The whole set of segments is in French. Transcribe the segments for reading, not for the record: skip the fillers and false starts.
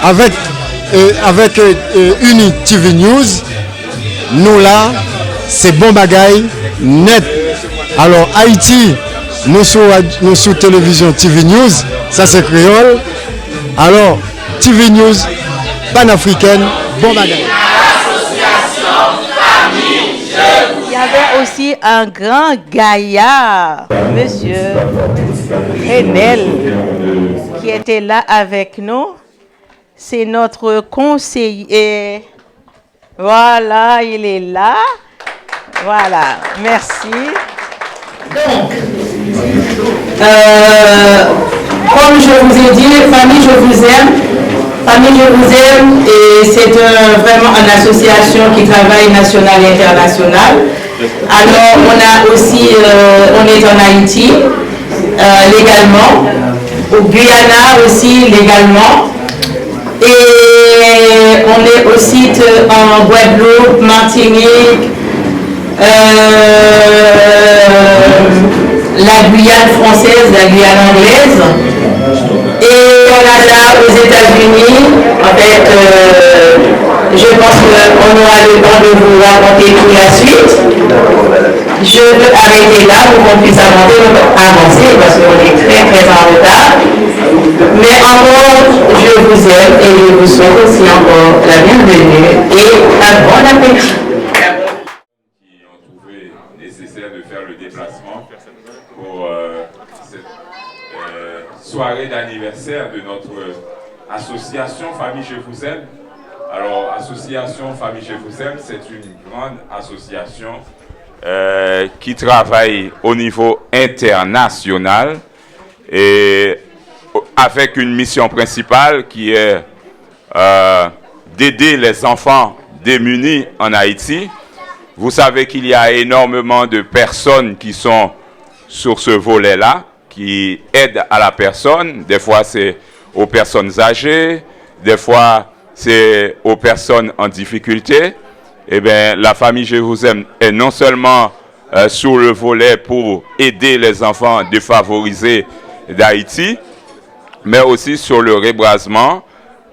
avec Uni TV News, nous là, c'est bon bagaille net. Alors Haïti, nous sous télévision TV News, ça c'est créole. Alors TV News panafricaine, bon bagaille. Il y avait aussi un grand gaillard, monsieur Renel, qui était là avec nous. C'est notre conseiller. Voilà, il est là. Voilà, merci. Donc, comme je vous ai dit, famille, je vous aime. Famille, je vous aime. Et c'est vraiment une association qui travaille national et international. Alors, on a aussi, on est en Haïti légalement, au Guyana aussi légalement. Et on est aussi en Guadeloupe, Martinique, la Guyane française, la Guyane anglaise, et Canada, aux États-Unis. En fait, je pense qu'on aura le temps de vous raconter toute la suite. Je veux arrêter là pour qu'on puisse avancer parce qu'on est très très en retard. Mais encore, je vous aime et je vous souhaite aussi encore la bienvenue et un bon appétit. Qui ont trouvé nécessaire de faire le déplacement pour cette soirée d'anniversaire de notre association Famille Je Vous Aime. Alors, association Famille Je Vous Aime, c'est une grande association qui travaille au niveau international et avec une mission principale qui est d'aider les enfants démunis en Haïti. Vous savez qu'il y a énormément de personnes qui sont sur ce volet-là, qui aident à la personne. Des fois, c'est aux personnes âgées, des fois, c'est aux personnes en difficulté. Eh bien, la famille Je Vous Aime est non seulement sur le volet pour aider les enfants défavorisés d'Haïti, mais aussi sur le rebrasement,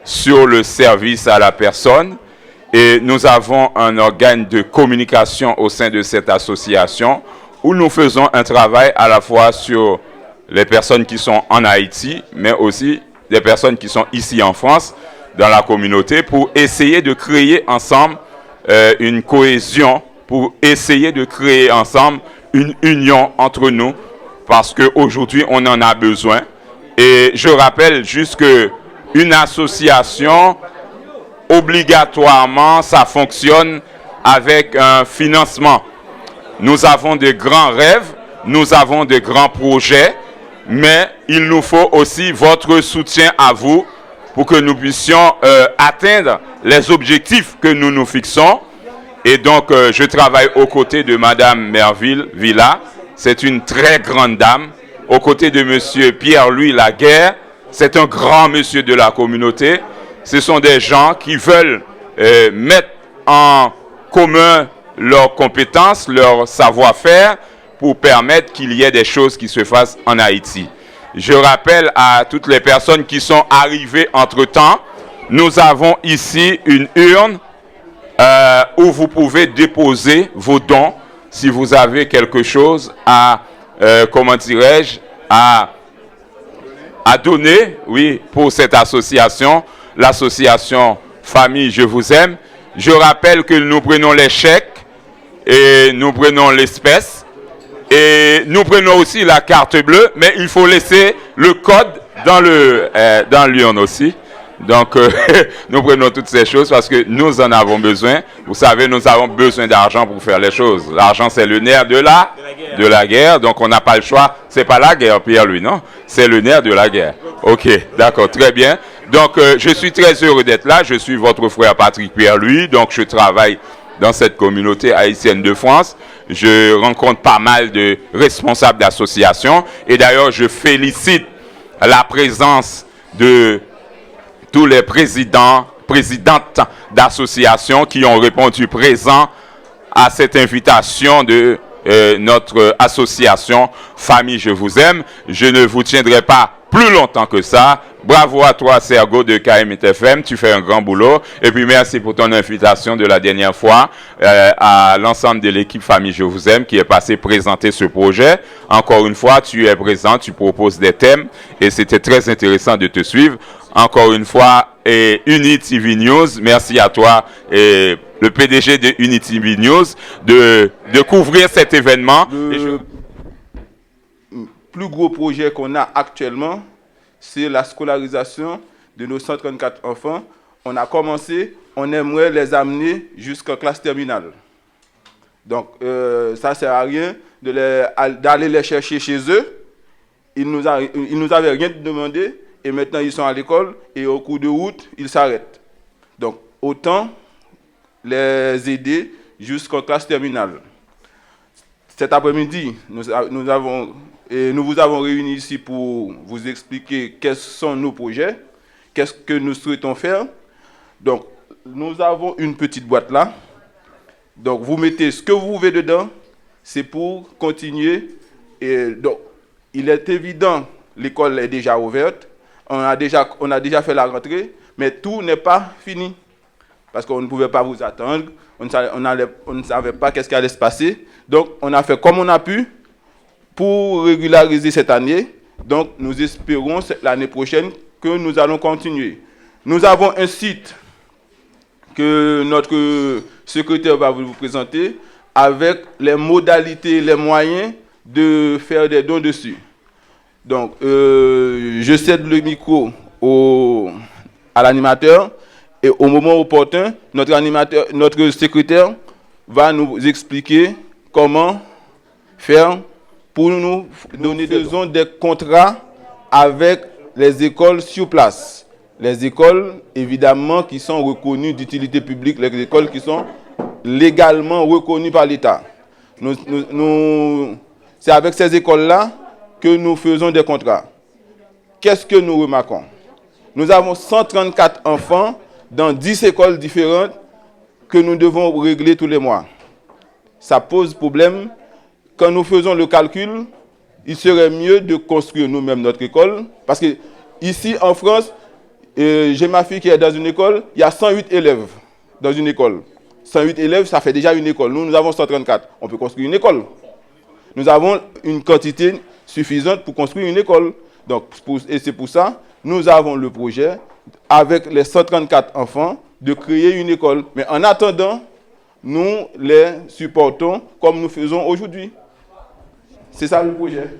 sur le service à la personne. Et nous avons un organe de communication au sein de cette association où nous faisons un travail à la fois sur les personnes qui sont en Haïti, mais aussi des personnes qui sont ici en France, dans la communauté, pour essayer de créer ensemble une cohésion, pour essayer de créer ensemble une union entre nous, parce qu'aujourd'hui, on en a besoin. Et je rappelle juste qu'une association, obligatoirement, ça fonctionne avec un financement. Nous avons de grands rêves, nous avons de grands projets, mais il nous faut aussi votre soutien à vous pour que nous puissions atteindre les objectifs que nous nous fixons. Et donc, je travaille aux côtés de Madame Merville Villa. C'est une très grande dame. Aux côtés de Monsieur Pierre-Louis Laguerre. C'est un grand monsieur de la communauté. Ce sont des gens qui veulent mettre en commun leurs compétences, leur savoir-faire pour permettre qu'il y ait des choses qui se fassent en Haïti. Je rappelle à toutes les personnes qui sont arrivées entre-temps, nous avons ici une urne où vous pouvez déposer vos dons si vous avez quelque chose à, comment dirais-je, à donner, oui, pour cette association, l'association Famille Je Vous Aime. Je rappelle que nous prenons les chèques et nous prenons l'espèce et nous prenons aussi la carte bleue, mais il faut laisser le code dans l'urne aussi. Donc, nous prenons toutes ces choses parce que nous en avons besoin. Vous savez, nous avons besoin d'argent pour faire les choses. L'argent, c'est le nerf de la guerre. Donc, on n'a pas le choix. C'est pas la guerre, Pierre-Louis, non? C'est le nerf de la guerre. OK, d'accord, très bien. Donc, je suis très heureux d'être là. Je suis votre frère Patrick Pierre-Louis. Donc, je travaille dans cette communauté haïtienne de France. Je rencontre pas mal de responsables d'associations. Et d'ailleurs, je félicite la présence de tous les présidentes d'associations qui ont répondu présent à cette invitation de notre association Famille Je Vous Aime. Je ne vous tiendrai pas plus longtemps que ça. Bravo à toi, Sergo de KMTFM, tu fais un grand boulot. Et puis merci pour ton invitation de la dernière fois à l'ensemble de l'équipe Famille Je Vous Aime qui est passé présenter ce projet. Encore une fois, tu es présent, tu proposes des thèmes et c'était très intéressant de te suivre. Encore une fois, Unity TV News, merci à toi et le PDG de Unity TV News de couvrir cet événement. Le plus gros projet qu'on a actuellement, c'est la scolarisation de nos 134 enfants. On a commencé, on aimerait les amener jusqu'en classe terminale. Donc, ça ne sert à rien d'aller les chercher chez eux. Ils nous avaient rien demandé et maintenant ils sont à l'école et au cours de route, ils s'arrêtent. Donc, autant les aider jusqu'en classe terminale. Cet après-midi, nous vous avons réunis ici pour vous expliquer quels sont nos projets, qu'est-ce que nous souhaitons faire. Donc, nous avons une petite boîte là. Donc, vous mettez ce que vous voulez dedans, c'est pour continuer. Et donc, il est évident, l'école est déjà ouverte, on a déjà fait la rentrée, mais tout n'est pas fini. Parce qu'on ne pouvait pas vous attendre, on ne savait pas qu'est-ce qui allait se passer. Donc, on a fait comme on a pu pour régulariser cette année. Donc, nous espérons l'année prochaine que nous allons continuer. Nous avons un site que notre secrétaire va vous présenter avec les modalités, les moyens de faire des dons dessus. Donc, je cède le micro à l'animateur et au moment opportun, notre secrétaire va nous expliquer comment faire pour nous donner des contrats avec les écoles sur place. Les écoles, évidemment, qui sont reconnues d'utilité publique, les écoles qui sont légalement reconnues par l'État. C'est avec ces écoles-là que nous faisons des contrats. Qu'est-ce que nous remarquons? Nous avons 134 enfants dans 10 écoles différentes que nous devons régler tous les mois. Ça pose problème. Quand nous faisons le calcul, il serait mieux de construire nous-mêmes notre école. Parce que ici, en France, j'ai ma fille qui est dans une école, il y a 108 élèves dans une école. 108 élèves, ça fait déjà une école. Nous avons 134. On peut construire une école. Nous avons une quantité suffisante pour construire une école. Donc, et c'est pour ça, nous avons le projet, avec les 134 enfants, de créer une école. Mais en attendant, nous les supportons comme nous faisons aujourd'hui. C'est ça le projet.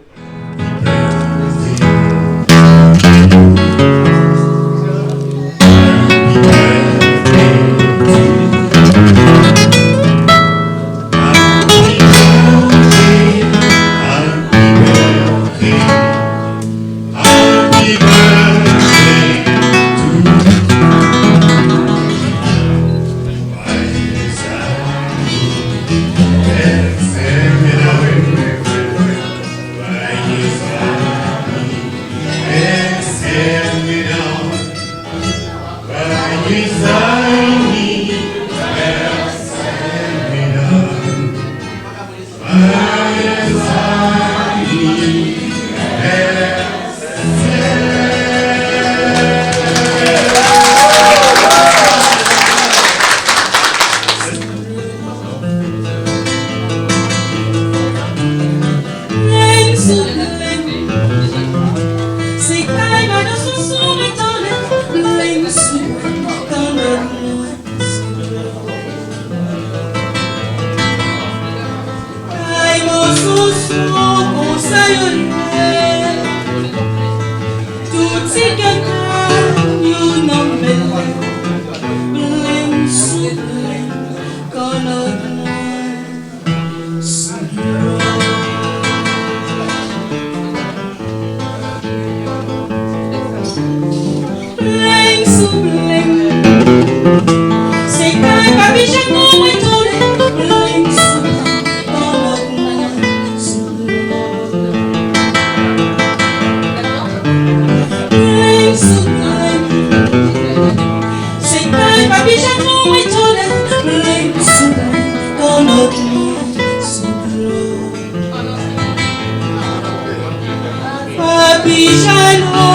Papi Jano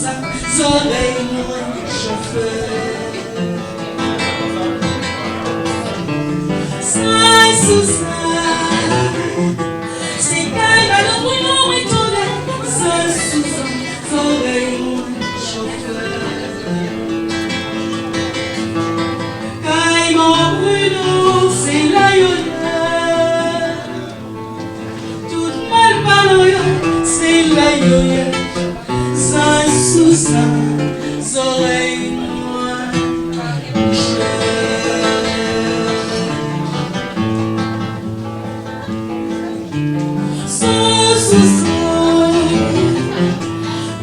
ça, oreilles moins chauffeur. Ça, sous ça, c'est calme à l'ombre et tombé. Ça, sous ça, oreilles moins chauffeur. Caïman Bruno, c'est l'aïeuleur. Tout mal parlant, c'est l'aïeuleur. Ça, sous ça, oreilles moins chauffeur.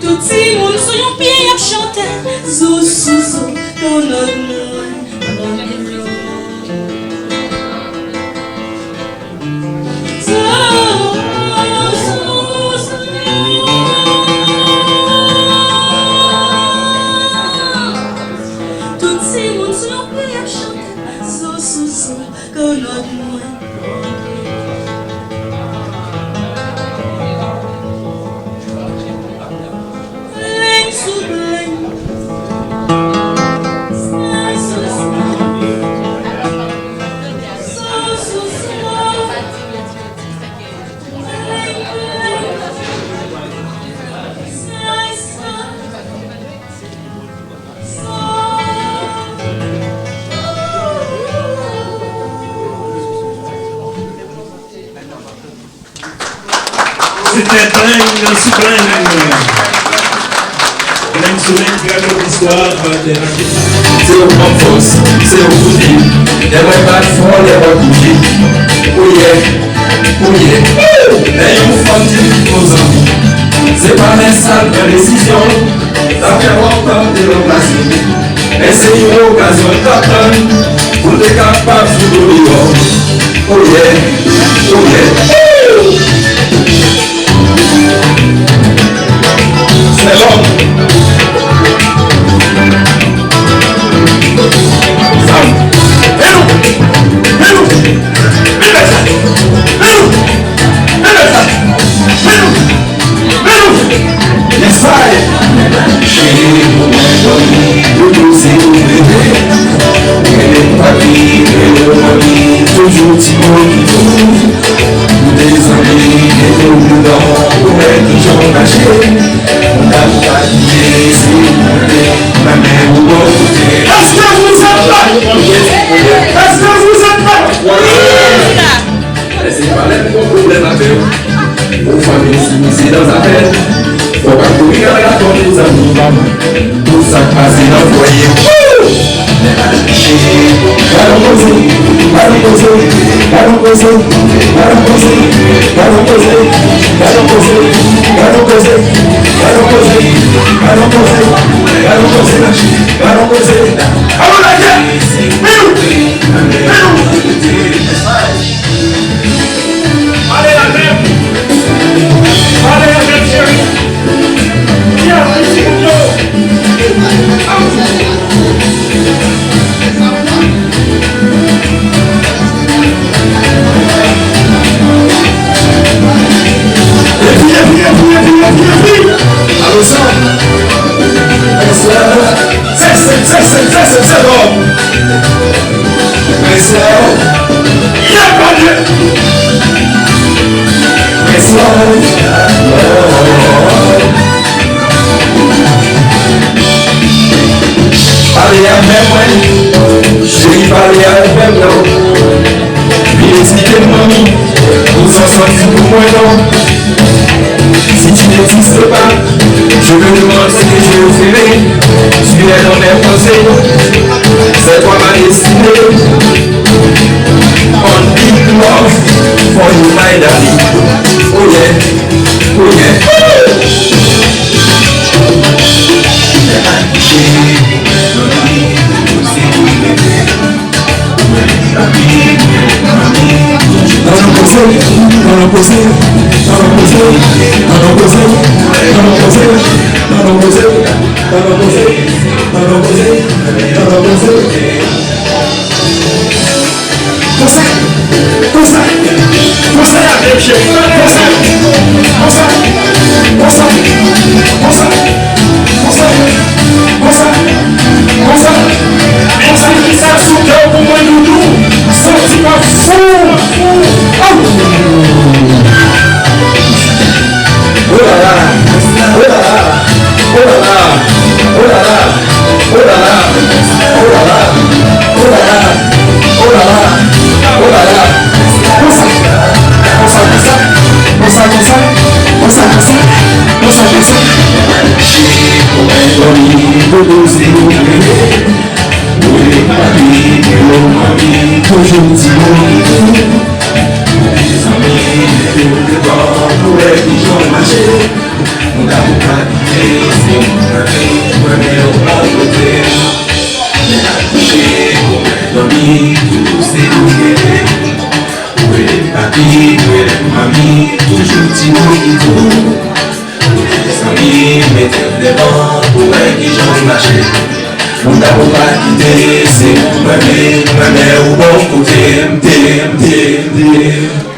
Tout si moun sou yon pied ap chante. Zo sou zo, ton notre tout si moun sou yon pied ap chante. Zo sou zo, ton notre C'était plein, super plein soleil qui raconte l'histoire des raquettes. C'est au grand force, c'est au cousin. Les vrais pas font les vrais coucher. Oh yeah. Les gens font des nos amis. C'est pas les salles de décision. Ça fait longtemps de l'occasion. Mais c'est une occasion d'attendre. Pour les capables de l'oublier. Oh yeah. C'est bon. Toujours Timon qui trouve des amis et des dedans pour être toujours caché. On a pas dit c'est ma mère ou mon côté. Est-ce que vous êtes là? Est-ce que vous êtes là? C'est pas les problèmes à faire. Vos familles s'initient dans la peine. Faut pas courir à la porte des amis. Tout ça passe dans le foyer. Parlez avec moi, chérie, parlez avec moi. Puis expliquez-moi, vous en sortez pour moi non. Si tu n'existes pas, je me demande ce que j'ai fait. Tu es dans mes pensées, c'est toi ma destinée. On big love for you my darling. Oh yeah. Bonsoir.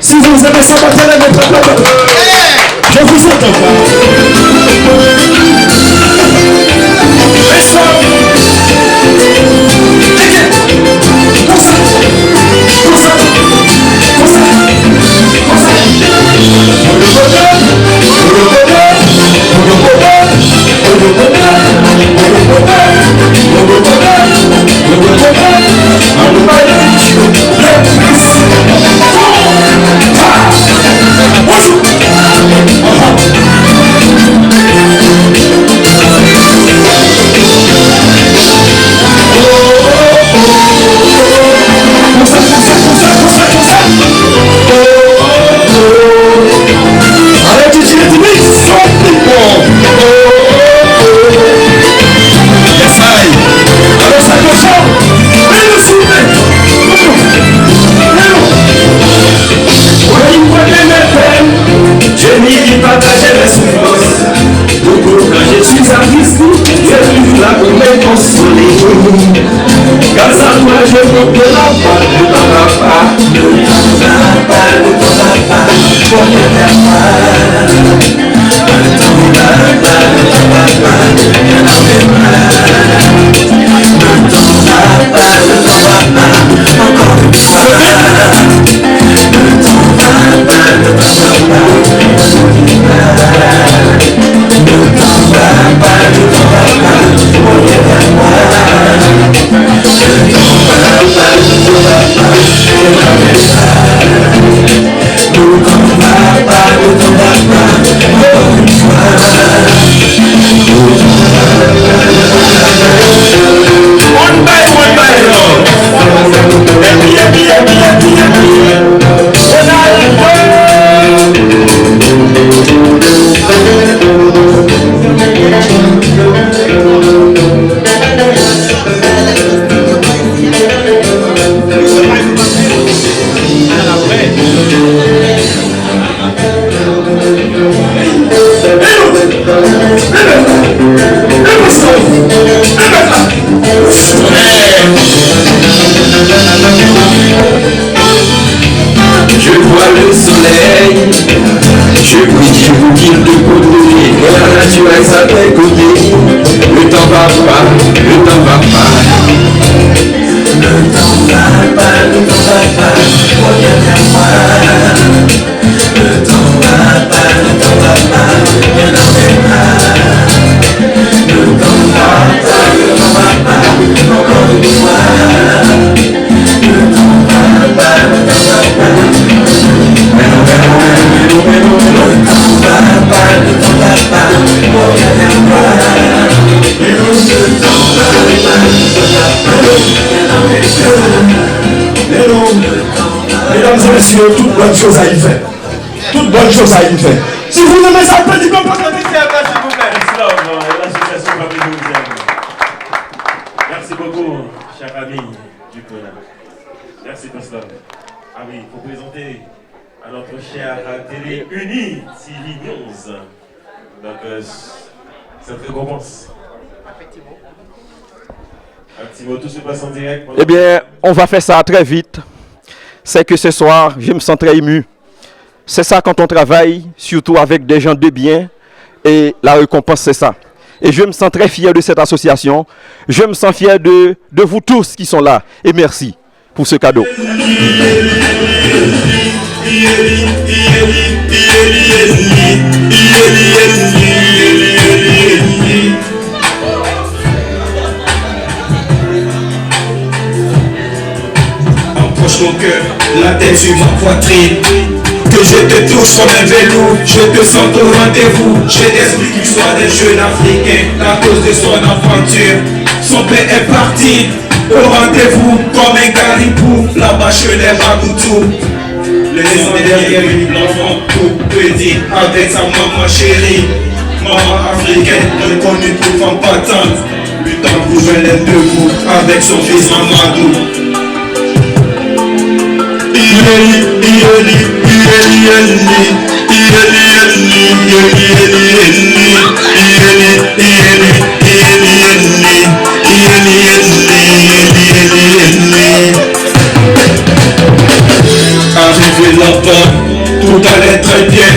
Si vous aimez ça, battez votre papa. Je vous entends pas. Toute bonne chose à y faire. Toute bonne chose à y faire. Si vous aimez ça, petit peu, s'il vous plaît. Merci beaucoup, cher ami du Cona. Merci, pasteur. Ah oui, il faut présenter à notre chère télé unie TV News. Donc, cette récompense. Un petit mot, tout se passe en direct. Eh bien, on va faire ça très vite. C'est que ce soir, je me sens très ému. C'est ça quand on travaille, surtout avec des gens de bien. Et la récompense, c'est ça. Et je me sens très fier de cette association. Je me sens fier de vous tous qui sont là. Et merci pour ce cadeau. au cœur, la tête sur ma poitrine. Que je te touche comme un velours, je te sens au rendez-vous. Je t'explique l'histoire des jeunes africains, la cause de son aventure. Son père est parti au rendez-vous comme un caribou, là-bas chez les Baboutou. Laissant derrière lui l'enfant tout petit avec sa maman chérie. Maman africaine reconnue pour femme battante, luttant pour jouer les deux bouts avec son fils Mamadou. Arrivé là-bas, tout allait très bien.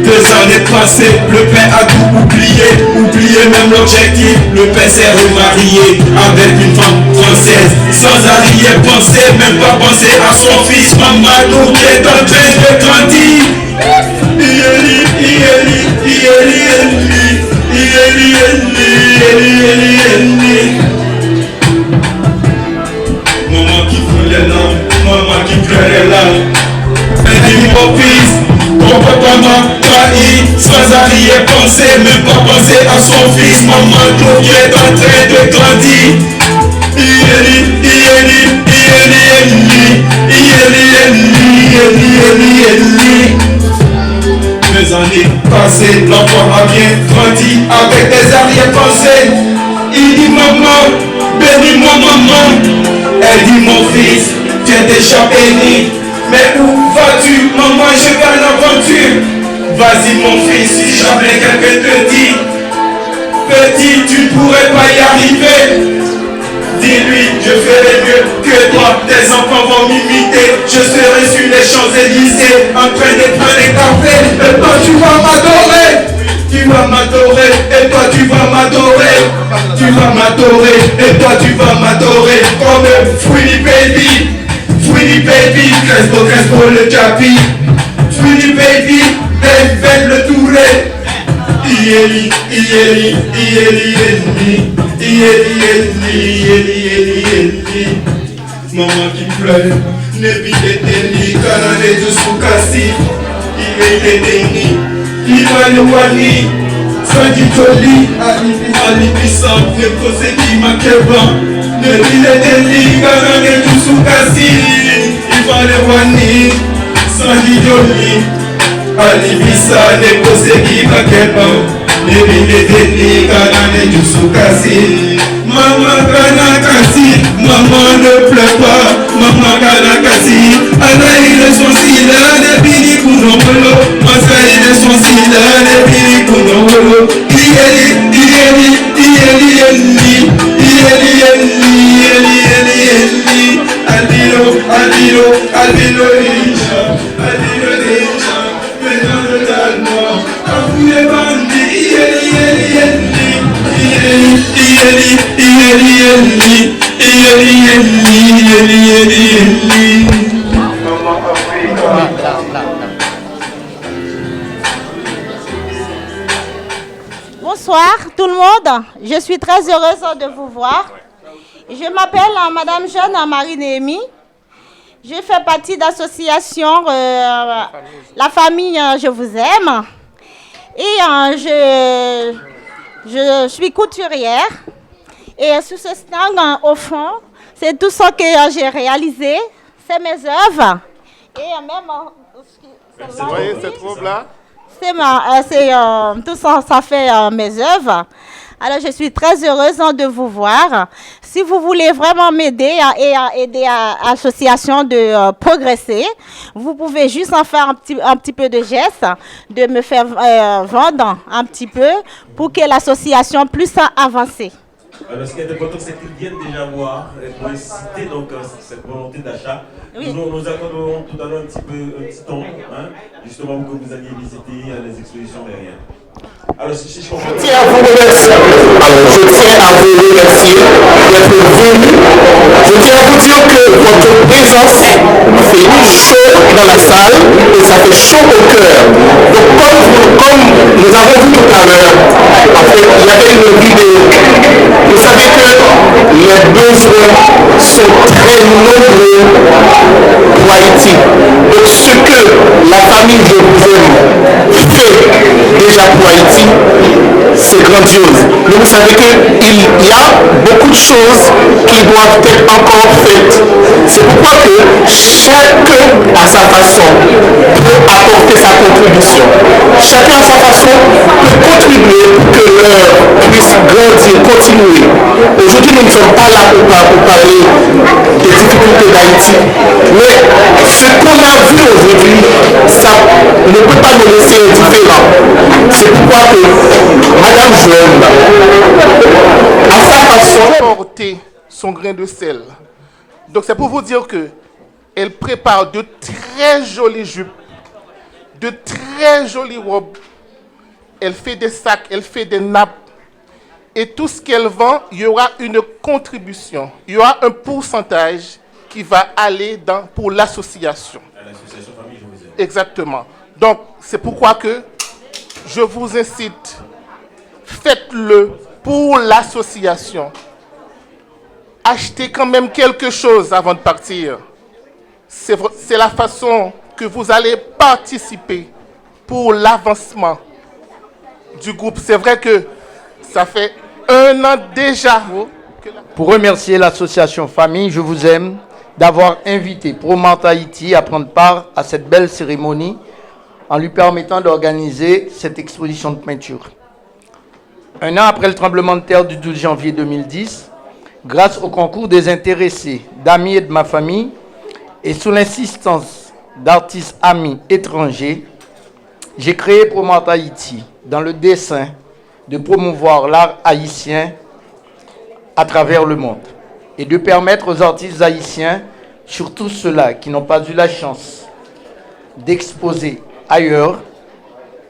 2 années passées, le père a tout oublié même l'objectif. Le père s'est remarié avec une femme française, sans arrière-pensée, même pas penser à son fils Mamadou qui est en train de grandir. Maman qui voulait l'âme, maman qui pleurait l'âme. Elle dit mon fils, ton papa m'a trahi, sans arrière-pensée, même pas penser à son fils Mamadou qui est en train de grandir. Mes années passées, l'enfant a bien grandi avec des arrière-pensées. Il dit maman, bénis-moi maman. Elle dit mon fils, tu es déjà béni. Mais où vas-tu maman, je vais à l'aventure. Vas-y mon fils, si jamais quelqu'un te dit petit, tu ne pourrais pas y arriver. Dis-lui, je ferai mieux que toi. Tes enfants vont m'imiter. Je serai sur les Champs-Élysées en train de prendre des cafés. Et toi tu vas m'adorer. Tu vas m'adorer. Et toi tu vas m'adorer. Tu vas m'adorer. Et toi tu vas m'adorer. Comme Fouini Baby. Fouini Baby. Crespo le Jabi. Fouini Baby. Ben le Touré. Ieli, Ieli, Ieli, Ieli. Maman qui pleure, Nebi Eteli, Kanane de Soukassi, il est déni, Ivan Wani, Sanditoli, Alibissam, Nekose qui Makeba, Nebi Eteli, Kanane de Soukassi, Ivan Wani, Sanditoli, Alibissam, Nekose qui Makeba. Maman Kanakasi, maman ne pleure pas, maman Kanakasi, Anaï le son sila, ne bini kunomolo, Masaï le son sila, ne bini kunomolo, Ieli, Ieli, Ieli, Ieli, Ieli, Ieli, Ieli, Ieli, Albino, Albino, Albino Risha, Albino Risha, maintenant le talent, Abouye Bandi. Bonsoir tout le monde, je suis très heureuse de vous voir. Je m'appelle Madame Jeanne Marie Néhémie. Je fais partie d'association La Famille Je Vous Aime. Et je suis couturière. Et sur ce stand, au fond, c'est tout ce que j'ai réalisé. C'est mes œuvres. Et même... Vous voyez cette robe-là? Tout ça, ça fait mes œuvres. Alors, je suis très heureuse de vous voir. Si vous voulez vraiment m'aider et aider l'association de progresser, vous pouvez juste en faire un petit peu de geste, de me faire vendre un petit peu pour que l'association puisse avancer. Alors, ce qui est important, c'est qu'ils viennent déjà voir et pour citer donc cette volonté d'achat. Oui. Nous accorderons tout à l'heure un petit temps, hein, justement pour que vous alliez visiter les expositions derrière. Alors, si je comprends... Je tiens à vous remercier. Je tiens à vous remercier d'être venu. Je tiens à vous dire que votre présence fait chaud dans la salle et ça fait chaud au cœur. Donc comme nous avons vu tout à l'heure, en fait, il y avait une vidéo. Vous savez que les besoins sont très nombreux pour Haïti. Donc ce que la famille Je vous aime fait déjà pour Haïti, c'est grandiose. Mais vous savez qu'il y a beaucoup de choses qui doivent être encore faites. C'est pourquoi que chacun à sa façon peut apporter sa contribution. Chacun à sa façon peut contribuer pour que l'heure puisse grandir, continuer. Aujourd'hui, nous ne sommes pas là pour parler des difficultés d'Haïti. Mais ce qu'on a vu aujourd'hui, ça ne peut pas nous laisser indifférents. C'est pourquoi que Madame Joël, à sa façon, porter son grain de sel. Donc c'est pour vous dire que elle prépare de très jolies jupes, de très jolies robes. Elle fait des sacs, elle fait des nappes. Et tout ce qu'elle vend, il y aura une contribution. Il y aura un pourcentage qui va aller pour l'association. L'association Famille Je vous aime. Exactement. Donc, c'est pourquoi que je vous incite, faites-le pour l'association. Achetez quand même quelque chose avant de partir. C'est la façon que vous allez participer pour l'avancement du groupe. C'est vrai que ça fait 1 an déjà. Pour remercier l'association Famille Je vous aime d'avoir invité Promart Haïti à prendre part à cette belle cérémonie en lui permettant d'organiser cette exposition de peinture. 1 an après le tremblement de terre du 12 janvier 2010, grâce au concours des intéressés, d'amis et de ma famille, et sous l'insistance d'artistes amis étrangers, j'ai créé Promart Haïti dans le dessein de promouvoir l'art haïtien à travers le monde et de permettre aux artistes haïtiens, surtout ceux-là qui n'ont pas eu la chance d'exposer ailleurs,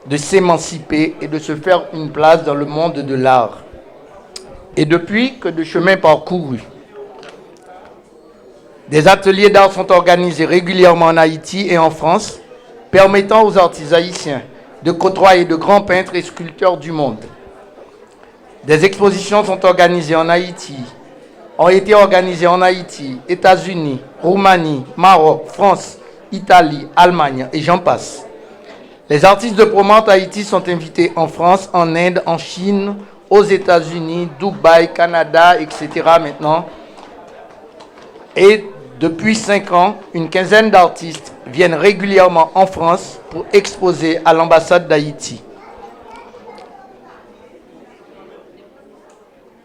de s'émanciper et de se faire une place dans le monde de l'art. Et depuis que de chemin parcouru, des ateliers d'art sont organisés régulièrement en Haïti et en France, permettant aux artistes haïtiens de côtoyer de grands peintres et sculpteurs du monde. Des expositions sont organisées en Haïti, ont été organisées en Haïti, États-Unis, Roumanie, Maroc, France, Italie, Allemagne et j'en passe. Les artistes de Promart Haïti sont invités en France, en Inde, en Chine, aux États-Unis, Dubaï, Canada, etc. maintenant. Et depuis 5 ans, une quinzaine d'artistes viennent régulièrement en France pour exposer à l'ambassade d'Haïti.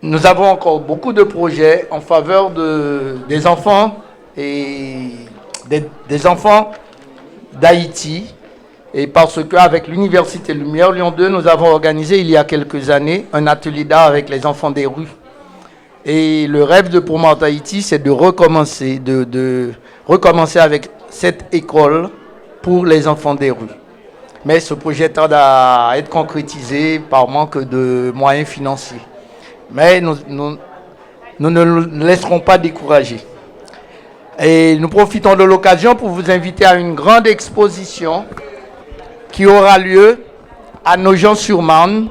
Nous avons encore beaucoup de projets en faveur des enfants et des enfants d'Haïti. Et parce qu'avec l'Université Lumière Lyon 2, nous avons organisé il y a quelques années un atelier d'art avec les enfants des rues. Et le rêve de Promart Haïti, c'est de recommencer, de recommencer avec cette école pour les enfants des rues. Mais ce projet tarde à être concrétisé par manque de moyens financiers. Mais nous ne nous laisserons pas décourager. Et nous profitons de l'occasion pour vous inviter à une grande exposition qui aura lieu à Nogent-sur-Marne.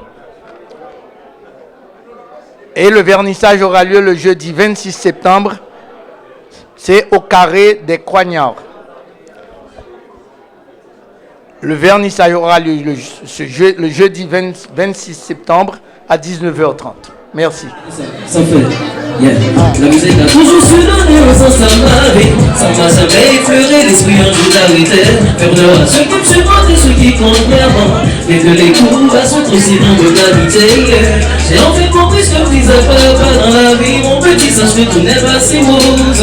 Et le vernissage aura lieu le jeudi 26 septembre. C'est au Carré des Coignards. Le vernissage aura lieu le jeudi 26 septembre à 19h30. Merci. Ça fait, yeah. La musique a toujours su donner au sens à ma vie. Ça m'a jamais effleuré l'esprit en solidarité. Faire de à ceux qui me supportent et ceux qui comptent vraiment. Et que les coups sont aussi dans de l'amitié. J'ai en fait compris ce que disait papa dans la vie. Mon petit, sache que tout n'est pas si rose.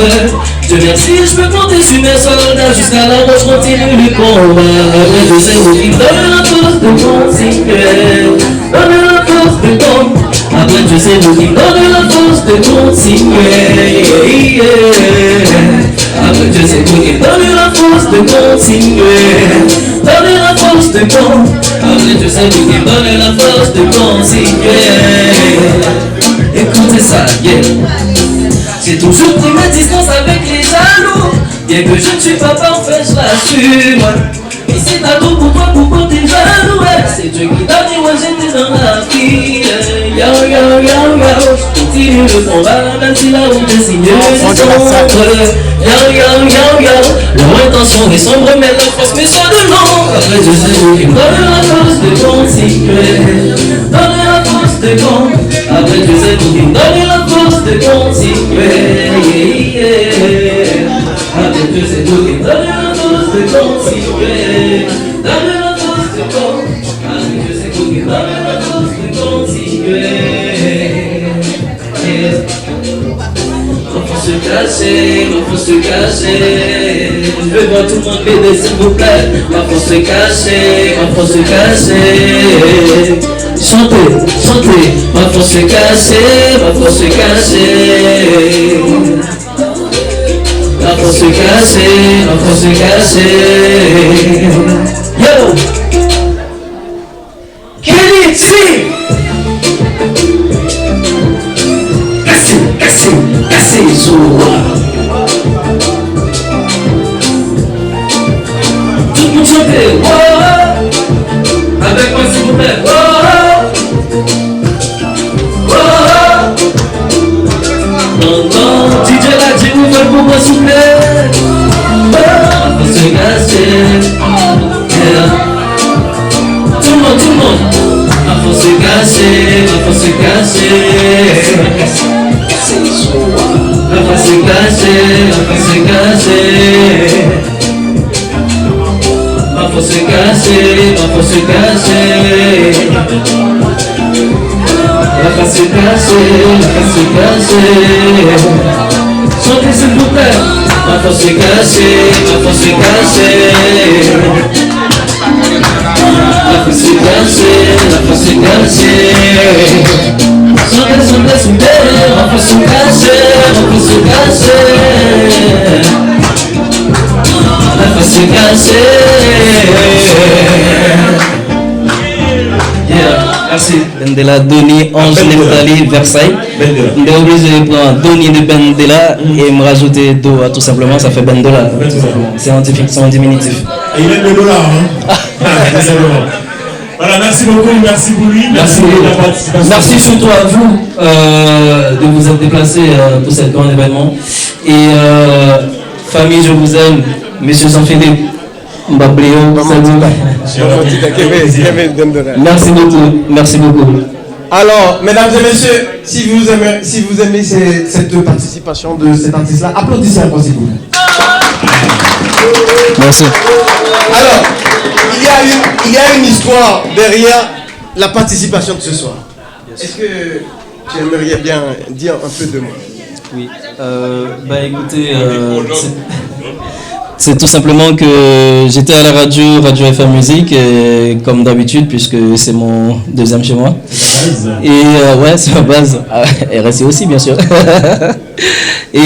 Dieu merci, je peux compter sur mes soldats. Jusqu'à la mort, je continue le combat. Après, je sais où ils donnent la force de continuer. Donne la force de tomber. Après je sais vous qui donne la force de continuer. Après je sais vous qui donne la force de continuer. Donne la force de continuer. Après je sais vous qui donne la force de continuer. Écoutez ça, yeah. J'ai toujours pris ma distance avec les jaloux. Bien que je ne suis pas parfait, je l'assume. Et si t'as tout pour toi, pourquoi t'es jaloux? C'est Dieu qui t'a dit, ouais, j'étais dans la vie. Yo, yo, yo, yo, continue le combat, même si là où t'es signé, c'est sombre. Yo, yo, yo, yo, leur intention est sombre, mais leur force met ça de l'ombre. Après, je sais qui me donne la force de continuer. Donne la force de continuer. Après, je sais qui me donne la force de continuer. Après, je sais qui me donne la force de continuer. Donne la force de continuer. Après, je sais qui me donne la force de continuer. Faut se cacher, faut se cacher. Je veux voir tout le monde m'aider s'il vous plaît. Faut se cacher, faut se cacher. Chantez, chantez. Faut se cacher, faut se cacher. Faut se cacher, faut se cacher. Yo! Kelly, sing! Cassez les ours. Tout le monde chantez, oh, avec moi s'il vous plaît, oh, oh, non, non, DJ l'a dit, ouvre pour moi s'il vous plaît, oh, faut se casser, yeah. Tout le monde, faut se casser, faut se casser. Faut se cacher, faut se cacher. Faut se cacher, faut se cacher. Faut se cacher, faut se cacher. Chantez s'il vous plaît. Faut se cacher, faut se cacher. Faut se cacher, faut se cacher. Chantez, chantez, chantez. Faut se cacher, faut se cacher. Faut se cacher. Yeah, merci. Bendela, Doni, Ange, Neftali, Versailles. On est obligé de prendre Doni de Bendela et me rajouter Do, tout simplement, ça fait Bendela. C'est scientifique, c'est en diminutif. Et il aime le dollar, hein? Voilà, merci beaucoup, merci pour lui. Merci, merci surtout à vous de vous être déplacés pour cet grand événement. Et famille, je vous aime. Monsieur Jean-Philippe, Mbabléo, merci beaucoup, merci beaucoup. Alors, mesdames et messieurs, si vous aimez cette participation de cet artiste-là, applaudissez encore s'il vous plaît. Merci. Alors, il y a une histoire derrière la participation de ce soir. Est-ce que tu aimerais bien dire un peu de moi? Oui, bah écoutez, c'est tout simplement que j'étais à la Radio FM Musique, et, comme d'habitude, puisque c'est mon deuxième chez moi. Et ouais, c'est ma base. RSC aussi, bien sûr. Et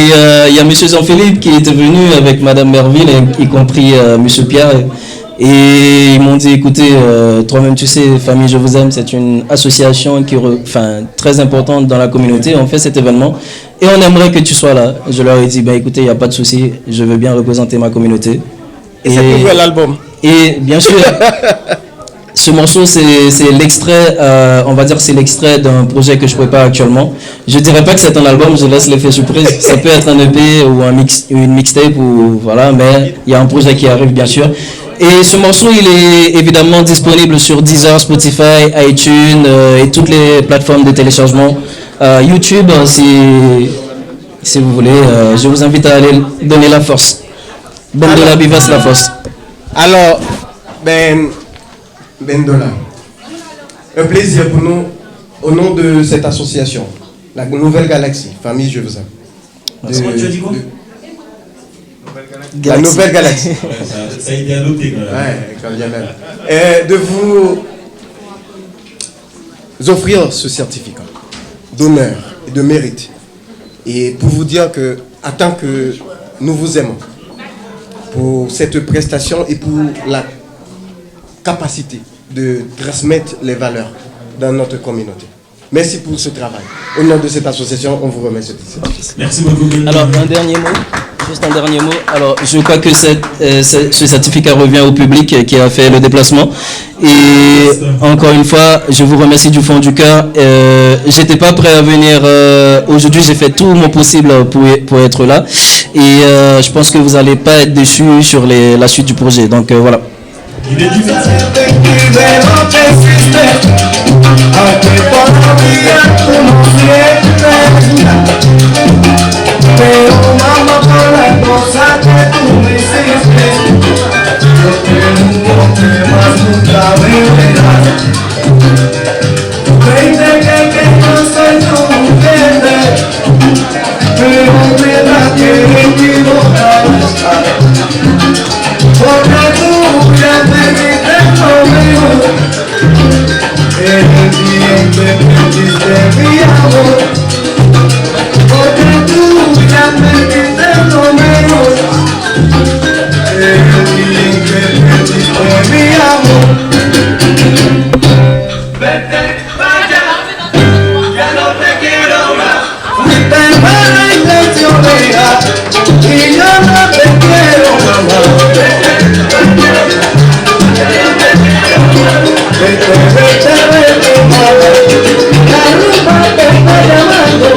il y a monsieur Jean-Philippe qui était venu avec madame Merville, y compris monsieur Pierre. Et ils m'ont dit, écoutez, toi-même tu sais, Famille Je Vous Aime, c'est une association qui très importante dans la communauté. On fait cet événement et on aimerait que tu sois là. Je leur ai dit, écoutez, il n'y a pas de souci, je veux bien représenter ma communauté. Et c'est pour l'album. Et bien sûr, ce morceau, c'est l'extrait, on va dire c'est l'extrait d'un projet que je prépare actuellement. Je dirais pas que c'est un album, je laisse l'effet surprise. Ça peut être un EP ou une mixtape, ou voilà, mais il y a un projet qui arrive bien sûr. Et ce morceau, il est évidemment disponible sur Deezer, Spotify, iTunes et toutes les plateformes de téléchargement. YouTube, si vous voulez, je vous invite à aller donner la force. Bendola Bivas la force. Alors, Bendola, un plaisir pour nous, au nom de cette association, la Nouvelle Galaxie, Famille Je Vous Aime. Tu as dit quoi? La Nouvelle Galaxie. Ça a été adopté quand même. Ouais, quand bien même. Et de vous offrir ce certificat d'honneur et de mérite. Et pour vous dire que, en tant que nous vous aimons, pour cette prestation et pour la capacité de transmettre les valeurs dans notre communauté. Merci pour ce travail. Au nom de cette association, on vous remet ce certificat. Merci beaucoup. Alors, un dernier mot. Juste un dernier mot. Alors, je crois que ce certificat revient au public qui a fait le déplacement. Et encore une fois, je vous remercie du fond du cœur. J'étais pas prêt à venir aujourd'hui. J'ai fait tout mon possible pour être là. Et je pense que vous n'allez pas être déçus sur la suite du projet. Donc voilà. Pero mamá, por las cosas que tú me hiciste, yo tengo que más nunca me verás. Creíste que no soy tu mujer, pero me da que equivocada. Porque tú ya me diste conmigo, el día en que perdiste mi amor. Porque tú ya me diste conmigo, el día en que perdiste mi amor. Vete, vaya, ya no te quiero más. Fuiste mala intención mía y yo no te quiero mamá. Vete, vete, vete, mamá. La rumba te está llamando.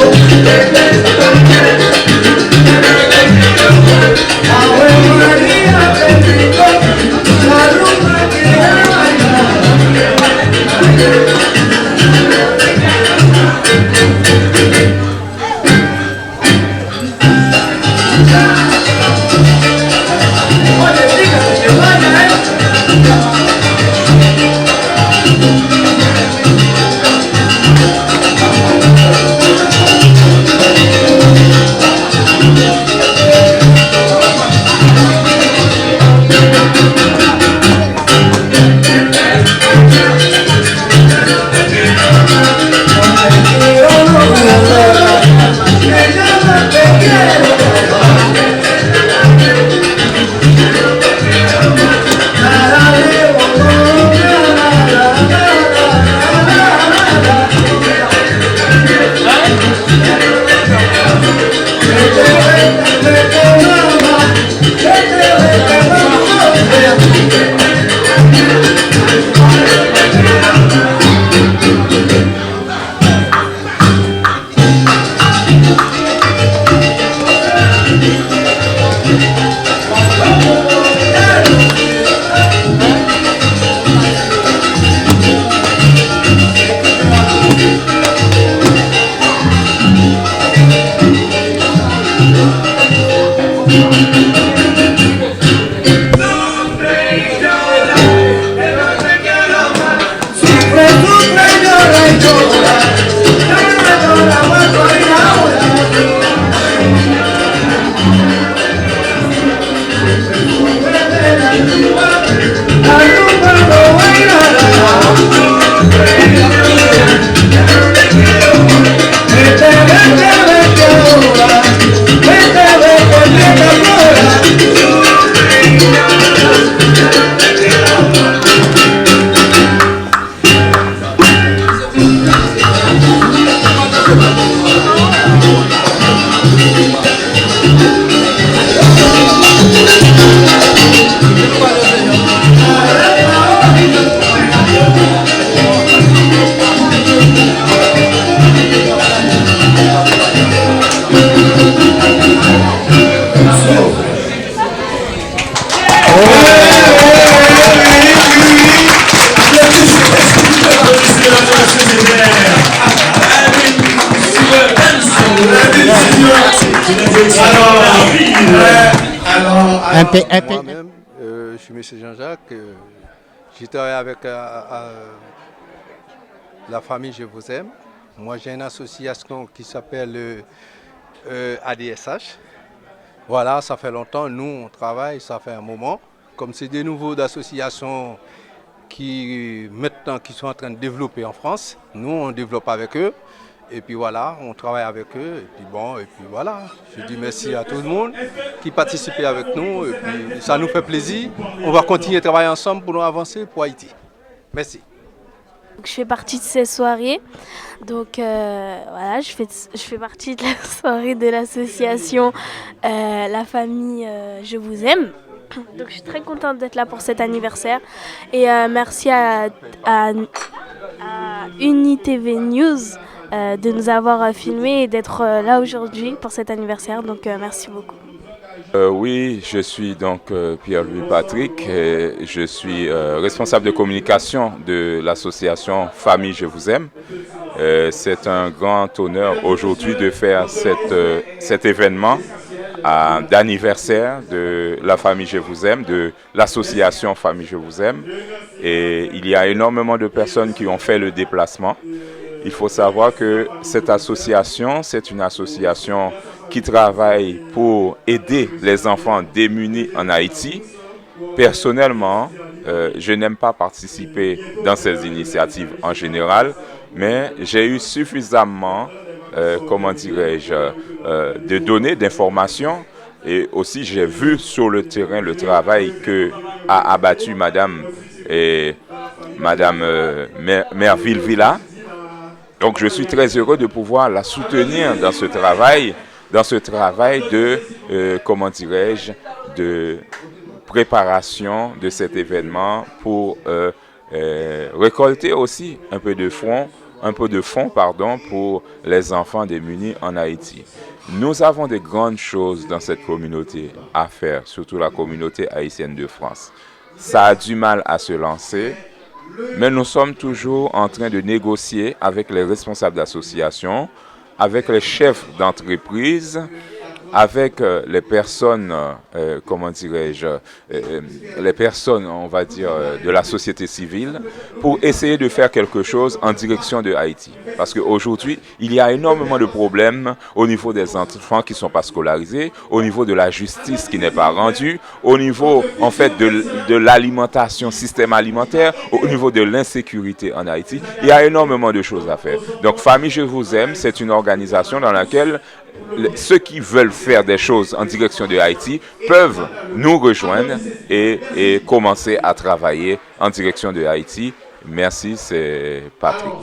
Ave María, te digo, la rumba quiere bailar. Oye, dígame que vaya, Moi-même, je suis M. Jean-Jacques. Je travaille avec la famille Je vous aime. Moi, j'ai une association qui s'appelle ADSH. Voilà, ça fait longtemps. Nous, on travaille, ça fait un moment. Comme c'est des nouveaux associations qui sont en train de développer en France, nous, on développe avec eux. Et puis voilà, on travaille avec eux. Et puis voilà. Je dis merci à tout le monde qui participait avec nous. Et puis ça nous fait plaisir. On va continuer à travailler ensemble pour nous avancer pour Haïti. Merci. Je fais partie de ces soirées. Donc voilà, je fais partie de la soirée de l'association La Famille Je Vous Aime. Donc je suis très contente d'être là pour cet anniversaire. Et merci à UniTV News de nous avoir filmé et d'être là aujourd'hui pour cet anniversaire. Donc merci beaucoup. Oui, je suis donc Pierre-Louis Patrick, et je suis responsable de communication de l'association Famille Je Vous Aime. C'est un grand honneur aujourd'hui de faire cet événement d'anniversaire de la Famille Je Vous Aime, de l'association Famille Je Vous Aime. Et il y a énormément de personnes qui ont fait le déplacement. Il faut savoir que cette association, c'est une association qui travaille pour aider les enfants démunis en Haïti. Personnellement, je n'aime pas participer dans ces initiatives en général, mais j'ai eu suffisamment, comment dirais-je, de données, d'informations, et aussi j'ai vu sur le terrain le travail que a abattu Madame Merville Villa. Donc je suis très heureux de pouvoir la soutenir dans ce travail de, comment dirais-je, de préparation de cet événement pour récolter aussi un peu de fonds pour les enfants démunis en Haïti. Nous avons de grandes choses dans cette communauté à faire, surtout la communauté haïtienne de France. Ça a du mal à se lancer, mais nous sommes toujours en train de négocier avec les responsables d'associations, avec les chefs d'entreprise, avec les personnes, comment dirais-je, les personnes, on va dire, de la société civile, pour essayer de faire quelque chose en direction de Haïti. Parce qu'aujourd'hui, il y a énormément de problèmes au niveau des enfants qui ne sont pas scolarisés, au niveau de la justice qui n'est pas rendue, au niveau, en fait, de l'alimentation, système alimentaire, au niveau de l'insécurité en Haïti. Il y a énormément de choses à faire. Donc, Famille Je Vous Aime, c'est une organisation dans laquelle ceux qui veulent faire des choses en direction de Haïti peuvent nous rejoindre et commencer à travailler en direction de Haïti. Merci, c'est Patrick.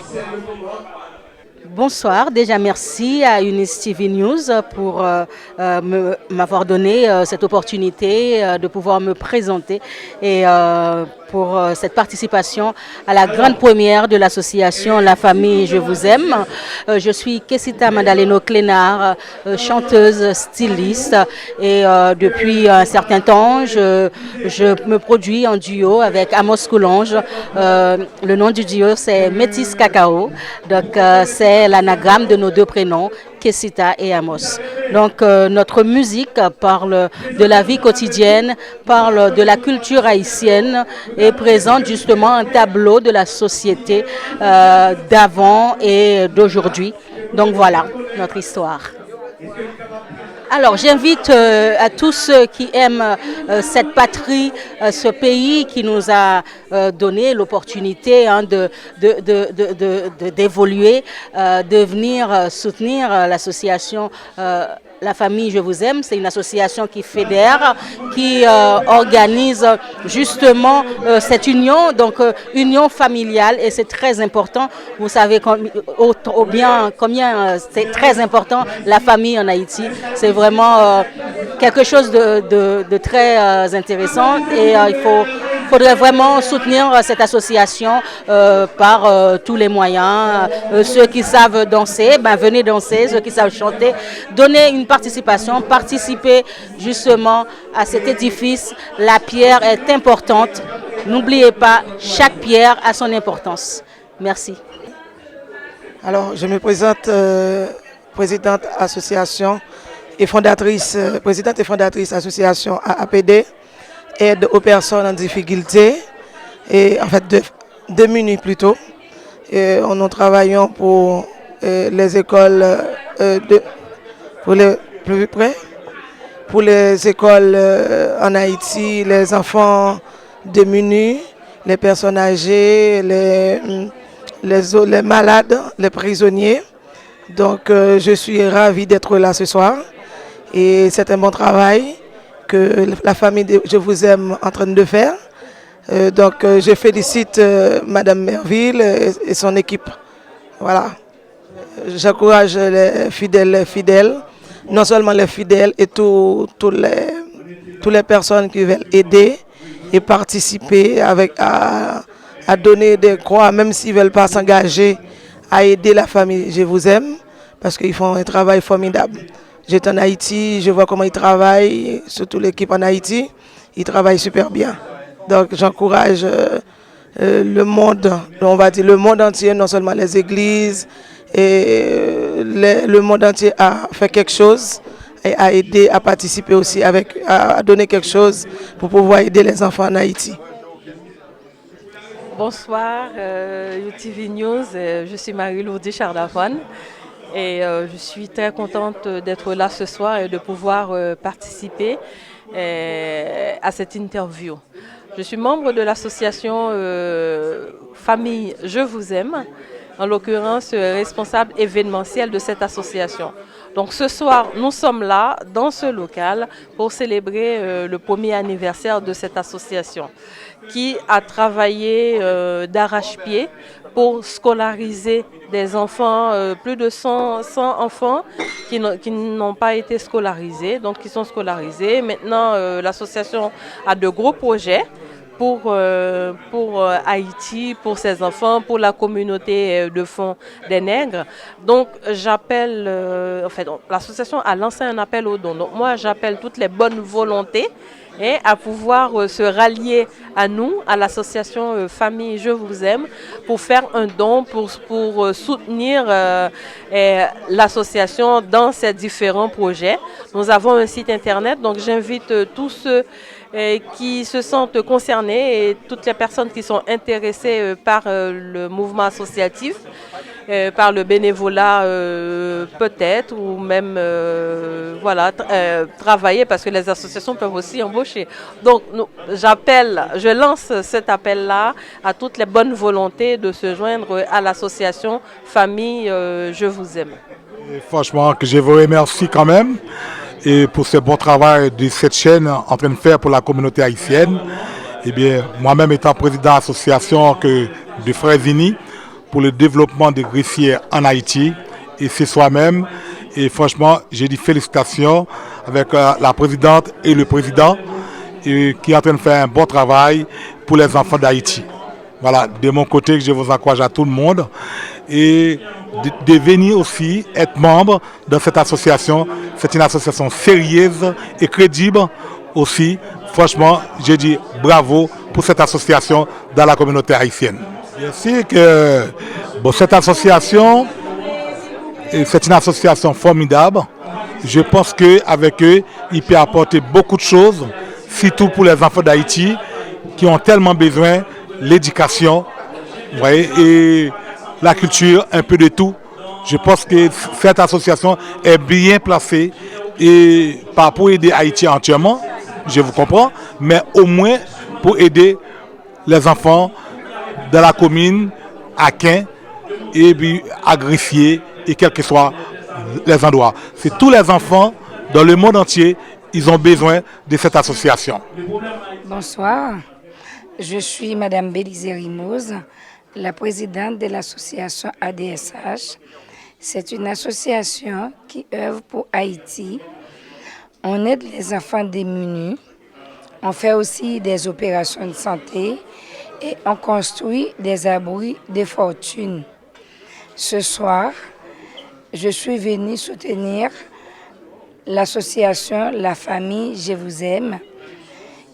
Bonsoir, déjà merci à UniTV News pour m'avoir donné cette opportunité de pouvoir me présenter et pour cette participation à la grande première de l'association La Famille Je Vous Aime. Je suis Kessita Madaleno Clénard, chanteuse, styliste et depuis un certain temps, je me produis en duo avec Amos Coulange. Le nom du duo c'est Métis Cacao, donc c'est l'anagramme de nos deux prénoms, Kessita et Amos. Donc notre musique parle de la vie quotidienne, parle de la culture haïtienne et présente justement un tableau de la société d'avant et d'aujourd'hui. Donc voilà notre histoire. Alors j'invite à tous ceux qui aiment cette patrie, ce pays qui nous a donné l'opportunité d'évoluer, de venir soutenir l'association La Famille Je Vous Aime. C'est une association qui fédère, qui organise justement cette union, donc union familiale, et c'est très important. Vous savez combien c'est très important la famille en Haïti. C'est vraiment quelque chose de très intéressant et il faudrait vraiment soutenir cette association par tous les moyens. Ceux qui savent danser, venez danser. Ceux qui savent chanter, donnez une participation, participez justement à cet édifice. La pierre est importante. N'oubliez pas, chaque pierre a son importance. Merci. Alors, je me présente présidente association et fondatrice, présidente et fondatrice association AAPD, aide aux personnes en difficulté, et en fait démunies plutôt. Et nous travaillons pour les écoles pour les plus près, pour les écoles en Haïti, les enfants démunis, les personnes âgées, les malades, les prisonniers. Donc je suis ravie d'être là ce soir et c'est un bon travail que la famille Je Vous Aime en train de faire. Donc je félicite Madame Merville et son équipe. Voilà. J'encourage les fidèles, non seulement les fidèles et toutes les personnes qui veulent aider et participer à donner des croix, même s'ils ne veulent pas s'engager à aider la famille. Je vous aime parce qu'ils font un travail formidable. J'étais en Haïti, je vois comment ils travaillent, surtout l'équipe en Haïti, ils travaillent super bien. Donc j'encourage le monde, on va dire le monde entier, non seulement les églises, et le monde entier à faire quelque chose et à aider, à participer aussi, à donner quelque chose pour pouvoir aider les enfants en Haïti. Bonsoir, UTV News, je suis Marie-Lourdie Chardafone et je suis très contente d'être là ce soir et de pouvoir participer à cette interview. Je suis membre de l'association Famille Je vous aime, en l'occurrence responsable événementiel de cette association. Donc ce soir, nous sommes là dans ce local pour célébrer le premier anniversaire de cette association qui a travaillé d'arrache-pied pour scolariser des enfants, plus de 100 enfants qui n'ont pas été scolarisés, donc qui sont scolarisés. Maintenant, l'association a de gros projets pour Haïti, pour ses enfants, pour la communauté de Fond des Nègres. Donc j'appelle, l'association a lancé un appel aux dons. Donc moi j'appelle toutes les bonnes volontés à pouvoir se rallier à nous, à l'association Famille Je vous aime, pour faire un don, pour soutenir l'association dans ses différents projets. Nous avons un site internet, donc j'invite tous ceux qui se sentent concernés et toutes les personnes qui sont intéressées par le mouvement associatif, par le bénévolat peut-être, ou même travailler, parce que les associations peuvent aussi embaucher. Donc je lance cet appel-là à toutes les bonnes volontés de se joindre à l'association Famille Je vous aime. Et franchement, que je vous remercie quand même et pour ce bon travail de cette chaîne en train de faire pour la communauté haïtienne. Eh bien, moi-même étant président de l'association de Frères Unis pour le développement des greffiers en Haïti, et c'est soi-même. Et franchement, j'ai dit félicitations avec la présidente et le président qui est en train de faire un bon travail pour les enfants d'Haïti. Voilà, de mon côté, je vous encourage à tout le monde et de venir aussi être membre de cette association. C'est une association sérieuse et crédible aussi. Franchement, je dis bravo pour cette association dans la communauté haïtienne. Je sais que cette association, c'est une association formidable. Je pense qu'avec eux, il peut apporter beaucoup de choses, surtout pour les enfants d'Haïti qui ont tellement besoin de l'éducation et la culture, un peu de tout. Je pense que cette association est bien placée, et pas pour aider Haïti entièrement, je vous comprends, mais au moins pour aider les enfants de la commune, à Quin, et puis à Greffier, et quels que soient les endroits. C'est tous les enfants dans le monde entier, ils ont besoin de cette association. Bonsoir, je suis Madame Bélisée Rimoz, la présidente de l'association ADSH. C'est une association qui œuvre pour Haïti. On aide les enfants démunis, on fait aussi des opérations de santé et on construit des abris de fortune. Ce soir, je suis venue soutenir l'association La Famille Je vous aime,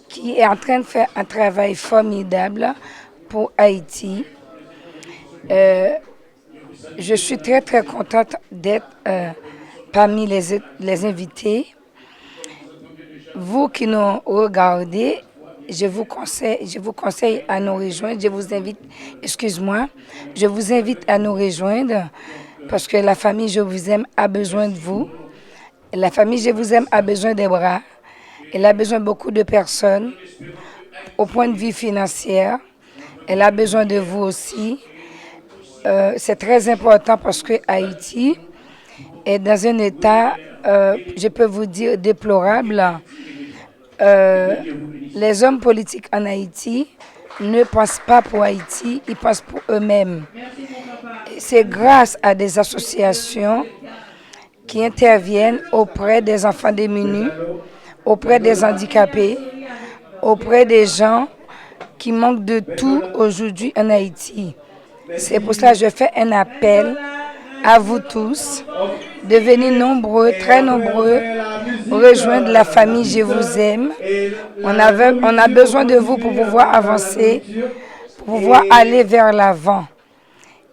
qui est en train de faire un travail formidable pour Haïti. Je suis très contente d'être parmi les invités. Vous qui nous regardez, je vous conseille à nous rejoindre. Je vous invite à nous rejoindre parce que la famille Je vous aime a besoin de vous. La famille Je vous aime a besoin des bras. Elle a besoin de beaucoup de personnes au point de vue financier. Elle a besoin de vous aussi. C'est très important parce que Haïti est dans un état, je peux vous dire, déplorable. Les hommes politiques en Haïti ne pensent pas pour Haïti, ils pensent pour eux-mêmes. C'est grâce à des associations qui interviennent auprès des enfants démunis, auprès des handicapés, auprès des gens qui manquent de tout aujourd'hui en Haïti. C'est pour cela que je fais un appel à vous tous de venir nombreux, très nombreux, rejoindre la famille Je vous aime. On a besoin de vous pour pouvoir avancer, pour pouvoir aller vers l'avant.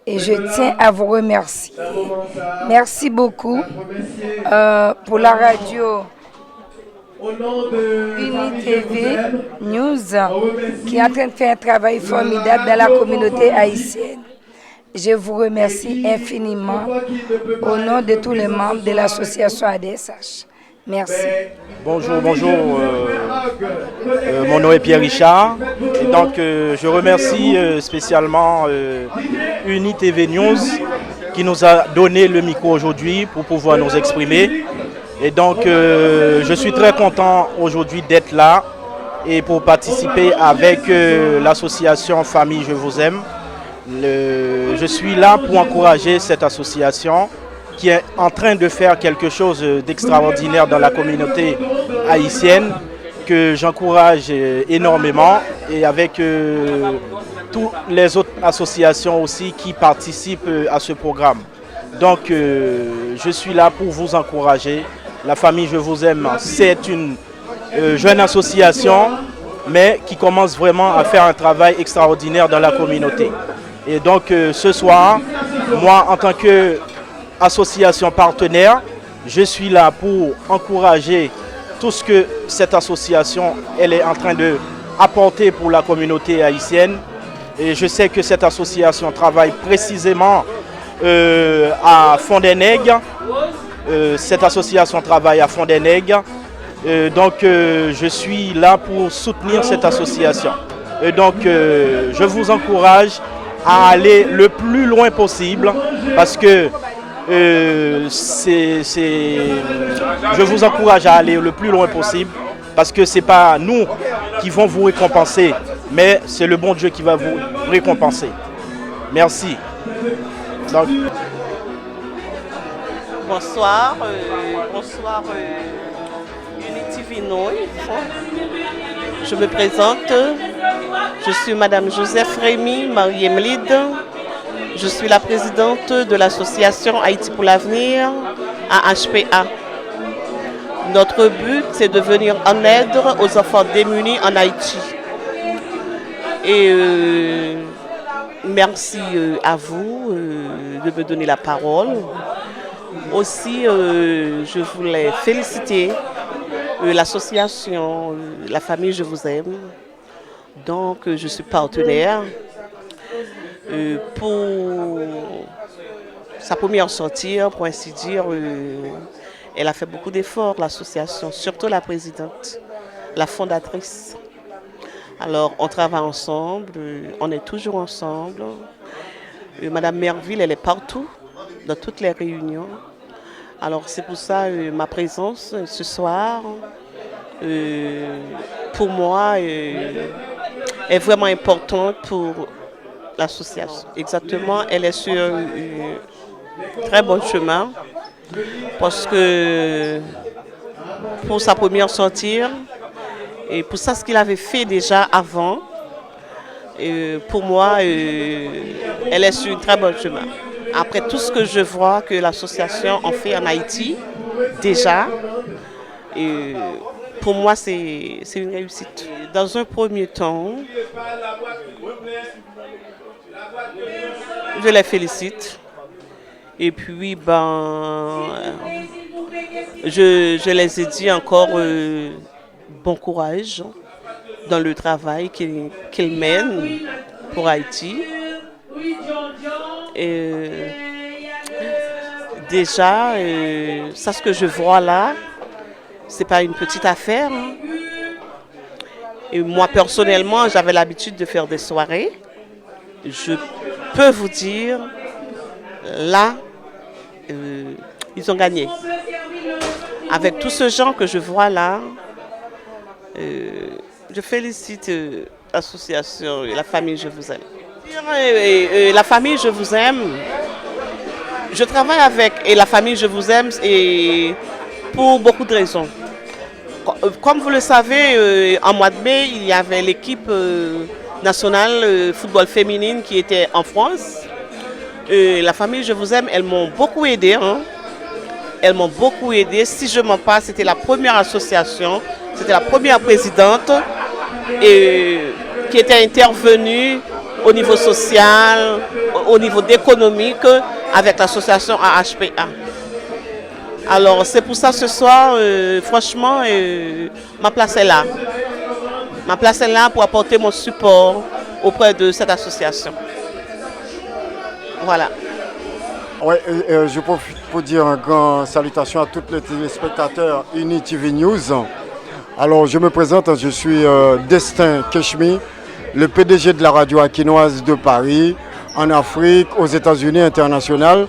Et je tiens à vous remercier. Merci beaucoup pour la radio Uni TV News qui est en train de faire un travail formidable dans la communauté haïtienne. Je vous remercie infiniment au nom de tous les membres de l'association ADSH. Merci. Bonjour. Mon nom est Pierre Richard. Et donc, je remercie spécialement Uni TV News qui nous a donné le micro aujourd'hui pour pouvoir nous exprimer. Et donc, je suis très content aujourd'hui d'être là et pour participer avec l'association Famille Je vous aime. Je suis là pour encourager cette association qui est en train de faire quelque chose d'extraordinaire dans la communauté haïtienne, que j'encourage énormément, et avec toutes les autres associations aussi qui participent à ce programme. Donc je suis là pour vous encourager. La Famille Je vous aime, c'est une jeune association, mais qui commence vraiment à faire un travail extraordinaire dans la communauté. Et donc ce soir, moi en tant qu'association partenaire, je suis là pour encourager tout ce que cette association elle est en train d'apporter pour la communauté haïtienne. Et je sais que cette association travaille précisément à Fond-des-Nègres. Cette association travaille à Fond-des-Nègres. Donc je suis là pour soutenir cette association. Et donc je vous encourage à aller le plus loin possible parce que je vous encourage à aller le plus loin possible parce que ce n'est pas nous qui vont vous récompenser, mais c'est le bon Dieu qui va vous récompenser. Merci. Donc, bonsoir, Unity Vinoy. Je me présente, je suis Madame Joseph Rémy Marie-Emlide. Je suis la présidente de l'association Haïti pour l'avenir à HPA. Notre but, c'est de venir en aide aux enfants démunis en Haïti. Et merci à vous de me donner la parole. Aussi, je voulais féliciter l'association La Famille Je vous aime. Donc, je suis partenaire. Pour sa première sortie, pour ainsi dire, elle a fait beaucoup d'efforts, l'association, surtout la présidente, la fondatrice. Alors, on travaille ensemble, on est toujours ensemble. Madame Merville, elle est partout, dans toutes les réunions. Alors, c'est pour ça ma présence ce soir, pour moi, est vraiment importante pour l'association. Exactement, elle est sur un très bon chemin parce que pour sa première sortie et pour ça ce qu'il avait fait déjà avant, pour moi, elle est sur un très bon chemin. Après tout ce que je vois que l'association en fait en Haïti déjà, pour moi c'est une réussite. Dans un premier temps, je les félicite et puis je les ai dit encore bon courage dans le travail qu'ils mènent pour Haïti. Et déjà, ça ce que je vois là, c'est pas une petite affaire. Hein. Et moi personnellement, j'avais l'habitude de faire des soirées. Je peux vous dire, là, ils ont gagné. Avec tout ce genre que je vois là, je félicite association, la famille Je vous aime. La famille Je vous aime, je travaille avec la famille Je vous aime et pour beaucoup de raisons. Comme vous le savez, en mois de mai, il y avait l'équipe nationale football féminine qui était en France. La famille Je vous aime, elles m'ont beaucoup aidé. Elles m'ont beaucoup aidé. Si je m'en passe, c'était la première association, c'était la première présidente qui était intervenue au niveau social, au niveau économique avec l'association AHPA. Alors c'est pour ça ce soir, franchement, ma place est là. Ma place est là pour apporter mon support auprès de cette association. Voilà. Ouais, je profite pour dire une grande salutation à tous les téléspectateurs UniTV News. Alors je me présente, je suis Destin Keshmi, le PDG de la radio aquinoise de Paris, en Afrique, aux États-Unis, international.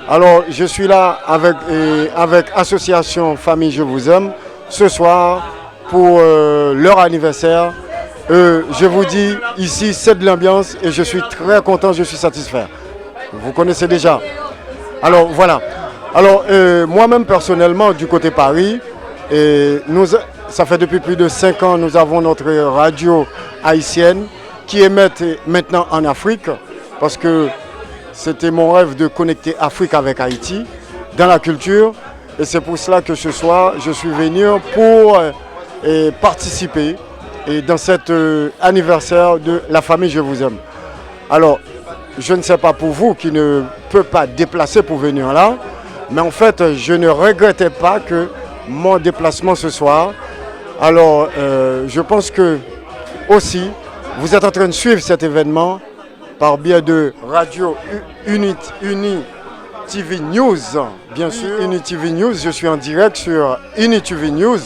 Alors je suis là avec Association Famille Je vous aime ce soir pour leur anniversaire. Je vous dis, ici c'est de l'ambiance et je suis très content, je suis satisfait. Vous connaissez déjà. Alors voilà. Alors moi-même personnellement du côté Paris, ça fait depuis plus de 5 ans nous avons notre radio haïtienne qui émet maintenant en Afrique parce que c'était mon rêve de connecter Afrique avec Haïti dans la culture et c'est pour cela que ce soir je suis venu pour participer dans cet anniversaire de la famille Je vous aime. Alors je ne sais pas pour vous qui ne peut pas déplacer pour venir là, mais en fait je ne regrettais pas que mon déplacement ce soir. Alors je pense que aussi vous êtes en train de suivre cet événement par biais de Radio UniTV News, bien sûr. UniTV News, je suis en direct sur UniTV News.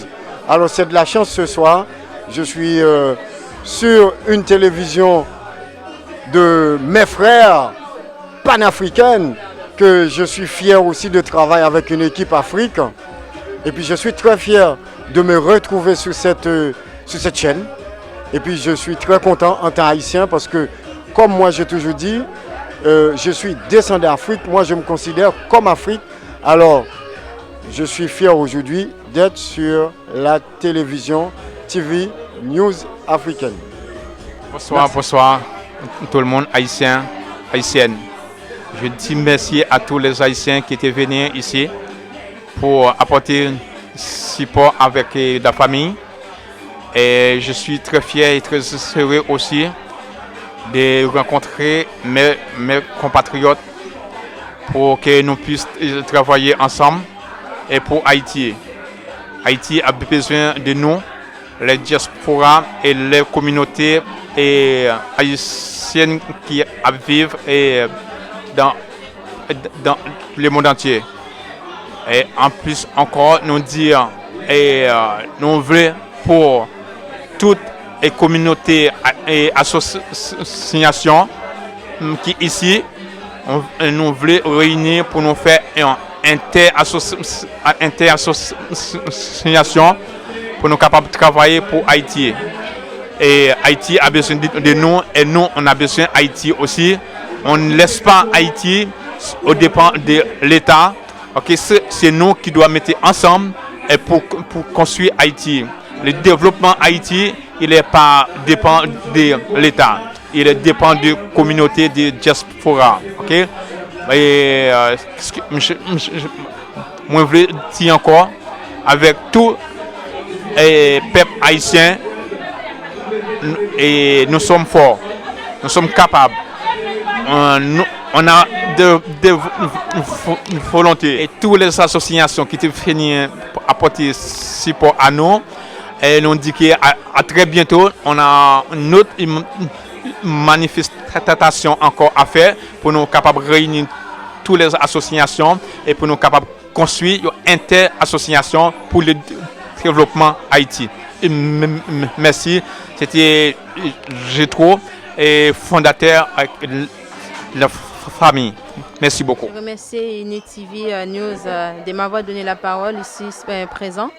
Alors c'est de la chance ce soir, je suis sur une télévision de mes frères panafricaines, que je suis fier aussi de travailler avec une équipe Afrique. Et puis je suis très fier de me retrouver sur cette chaîne. Et puis je suis très content en tant qu'haïtien parce que, comme moi j'ai toujours dit, je suis descendant d'Afrique, moi je me considère comme Afrique. Alors je suis fier aujourd'hui d'être sur la télévision TV News africaine. Bonsoir, merci. Bonsoir tout le monde haïtien, haïtienne. Je dis merci à tous les haïtiens qui étaient venus ici pour apporter support avec la famille. Et je suis très fier et très heureux aussi de rencontrer mes compatriotes pour que nous puissions travailler ensemble et pour Haïti. Haïti a besoin de nous, les diasporas et les communautés haïtiennes qui vivent dans le monde entier. Et en plus encore, nous dire nous voulons pour toutes les communautés et associations qui ici nous voulons réunir pour nous faire une inter-association pour nous capables de travailler pour Haïti. Et Haïti a besoin de nous et nous on a besoin d'Haïti aussi. On ne laisse pas Haïti au dépend de l'État. Okay, c'est nous qui devons mettre ensemble et pour construire Haïti. Le développement Haïti, il n'est pas dépend de l'État. Il dépend de la communauté de diaspora. Okay? Et moi, je veux dire encore, avec tout les peuple haïtien, et nous sommes forts, nous sommes capables. On a de volonté. Et toutes les associations qui sont venues apporter support à nous, et nous dit qu'à très bientôt, on a une autre manifestation encore à faire pour nous capables de réunir toutes les associations et pour nous capables de construire une inter-association pour le développement Haïti. Et merci, c'était Gétro et fondateur de la famille. Merci beaucoup. Je remercie UniTV News de m'avoir donné la parole ici présent.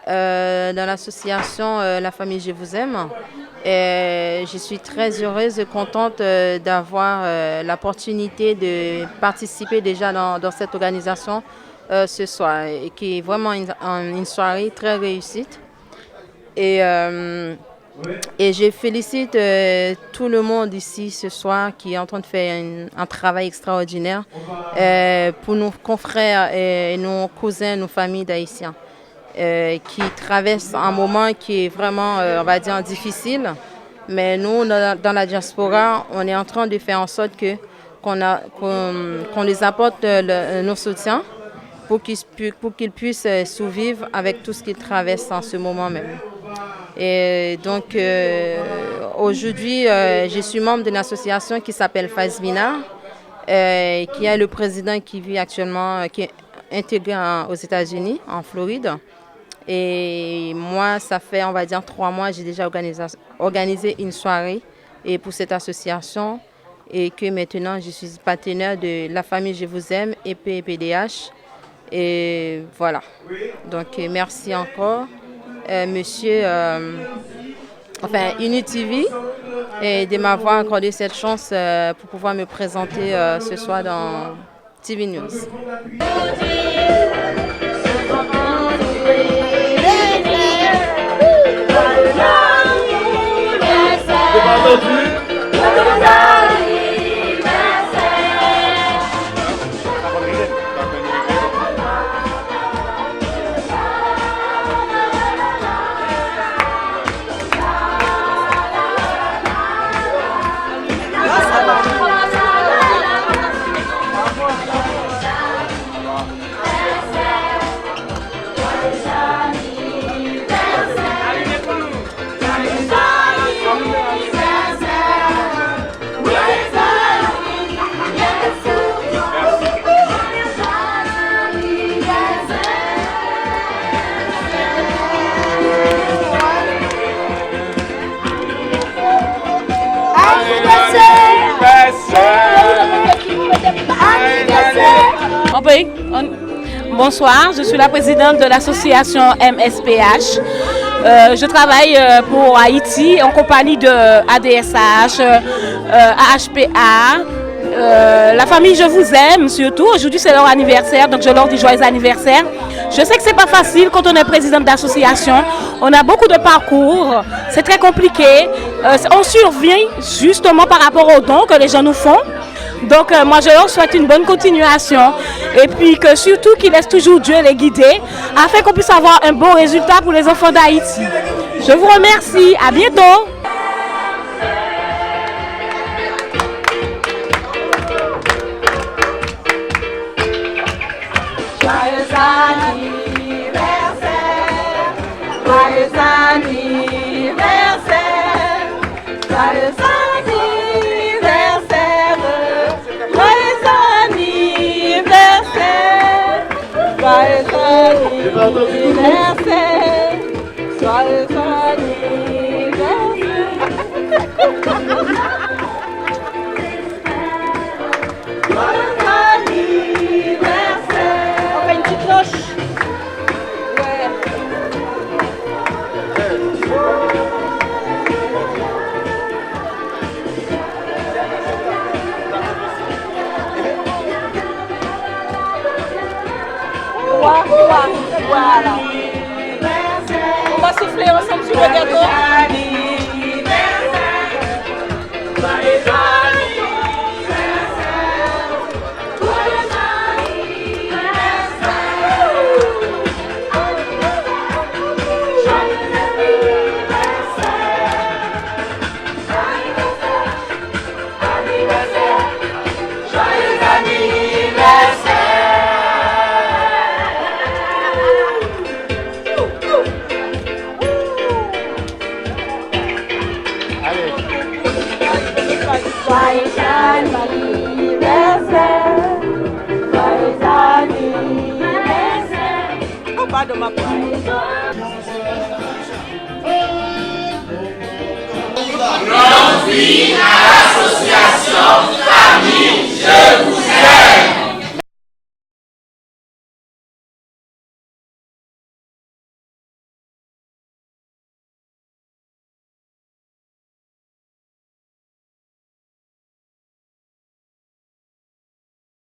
dans l'association La Famille Je Vous Aime. Et je suis très heureuse et contente d'avoir l'opportunité de participer déjà dans cette organisation ce soir, et qui est vraiment une soirée très réussite. Et je félicite tout le monde ici ce soir qui est en train de faire un travail extraordinaire pour nos confrères et nos cousins, nos familles d'Haïtiens qui traversent un moment qui est vraiment, on va dire, difficile. Mais nous, dans la diaspora, on est en train de faire en sorte qu'on les apporte nos soutiens pour qu'ils puissent survivre avec tout ce qu'ils traversent en ce moment même. Et donc, aujourd'hui, je suis membre d'une association qui s'appelle Fazmina, qui a le président qui vit actuellement, qui est intégré aux États-Unis, en Floride. Et moi, ça fait, on va dire, 3 mois, j'ai déjà organisé une soirée pour cette association, et que maintenant, je suis partenaire de La Famille Je Vous Aime, EPPDH. Et voilà. Donc, merci encore. Monsieur, UniTV, et de m'avoir accordé cette chance pour pouvoir me présenter ce soir dans TV News. Bonsoir, je suis la présidente de l'association MSPH. Je travaille pour Haïti en compagnie de ADSH, AHPA, La Famille Je Vous Aime surtout. Aujourd'hui c'est leur anniversaire, donc je leur dis joyeux anniversaire. Je sais que c'est pas facile quand on est présidente d'association. On a beaucoup de parcours, c'est très compliqué. On survient justement par rapport aux dons que les gens nous font. Donc moi je leur souhaite une bonne continuation, et puis que surtout qu'ils laissent toujours Dieu les guider afin qu'on puisse avoir un bon résultat pour les enfants d'Haïti. Je vous remercie, à bientôt. Joyeux anniversaire, joyeux anniversaire, joyeux anniversaire. Joyeux anniversaire. On fait une petite cloche. Voilà. On va souffler ensemble sur le gâteau. De ma part. Aujourd'hui, à l'association Famille Je